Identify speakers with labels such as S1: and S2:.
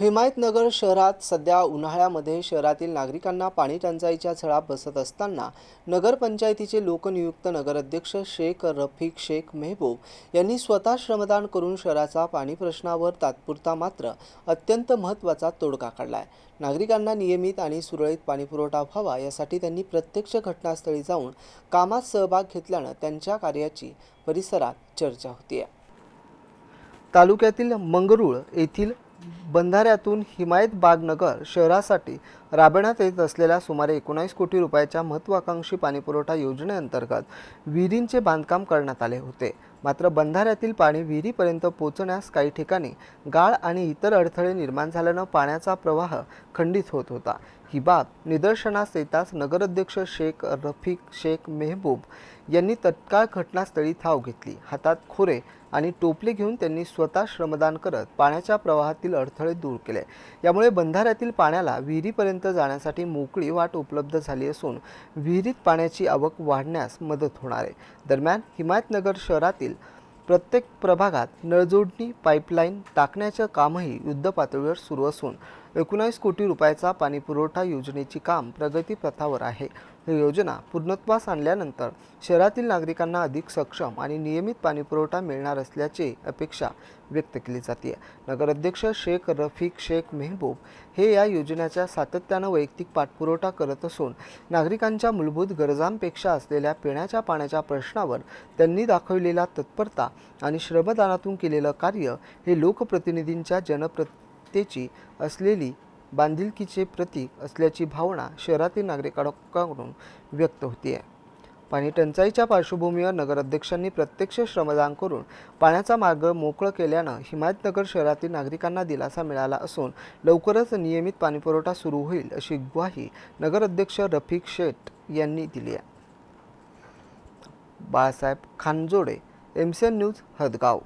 S1: हिमायतनगर शहरात सध्या उन्हाळ्यामध्ये शहरातील नागरिकांना पाणी टंचाईच्या झळा बसत असताना नगरपंचायतीचे लोकनियुक्त नगराध्यक्ष शेख रफिक शेख मेहबूब यांनी स्वतः श्रमदान करून शहराचा पाणी प्रश्नावर तात्पुरता मात्र अत्यंत महत्त्वाचा तोडगा काढलाय। नागरिकांना नियमित आणि सुरळीत पाणीपुरवठा व्हावा यासाठी त्यांनी प्रत्यक्ष घटनास्थळी जाऊन कामात सहभाग घेतल्याने त्यांच्या कार्याची परिसरात चर्चा होतीये। तालुक्यातील मंगरुळ येथील बंधाऱ्यातून हिमायतबागनगर शहरासाठी राबवण्यात येत असलेल्या सुमारे 19 कोटी रुपयाच्या महत्त्वाकांक्षी पाणीपुरवठा योजनेअंतर्गत विहिरींचे बांधकाम करण्यात आले होते। मात्र बंधाऱ्यातील पाणी विहिरीपर्यंत पोहोचण्यास काही ठिकाणी गाळ आणि इतर अडथळे निर्माण झाल्याने पाण्याचा प्रवाह खंडित होत होता। ही बाब निदर्शनास येताच नगराध्यक्ष शेख रफिक शेख मेहबूब यांनी तत्काळ घटनास्थळी धाव घेतली। हातात खोरे आणि टोपले घेऊन त्यांनी स्वतः श्रमदान करत पाण्याच्या प्रवाहातील अडथळे दूर केले। यामुळे बंधाऱ्यातील पाण्याला विहिरीपर्यंत जाण्यासाठी मोकळी वाट उपलब्ध झाली असून विहिरीत पाण्याची आवक वाढण्यास मदत होणार आहे। दरम्यान हिमायतनगर शहरातील प्रत्येक प्रभागात नळजोडणी पाईपलाईन टाकण्याचे कामही युद्धपातळीवर सुरू असून 19 कोटी रुपयाचा पाणीपुरवठा योजनेची काम प्रगतीपथावर आहे। ही योजना पूर्णत्वास आणल्यानंतर शहरातील नागरिकांना अधिक सक्षम आणि नियमित पाणीपुरवठा मिळणार असल्याची अपेक्षा व्यक्त केली जाते। नगराध्यक्ष शेख रफिक शेख मेहबूब हे या योजनेच्या सातत्याने वैयक्तिक पाठपुरावा करत असून नागरिकांच्या मूलभूत गरजांपेक्षा असलेल्या पिण्याच्या पाण्याच्या प्रश्नावर त्यांनी दाखवलेला तत्परता आणि श्रमदानातून केलेले कार्य हे लोकप्रतिनिधींच्या जनप्रतिनिधीची असलेली बांधिलकीचे प्रतीक असल्याची भावना शहरातील नागरिकांकडून व्यक्त होते। पाणी टंचाईच्या पार्श्वभूमीवर नगराध्यक्षांनी प्रत्यक्ष श्रमदान करून पाण्याचा मार्ग मोकळा केल्याने हिमायतनगर शहरातील नागरिकांना दिलासा मिळाला असून लवकरच नियमित पाणीपुरवठा सुरू होईल अशी ग्वाही नगराध्यक्ष रफिक शेख यांनी दिली आहे। Balasaheb Khanjode, MCN news, Hadgaon.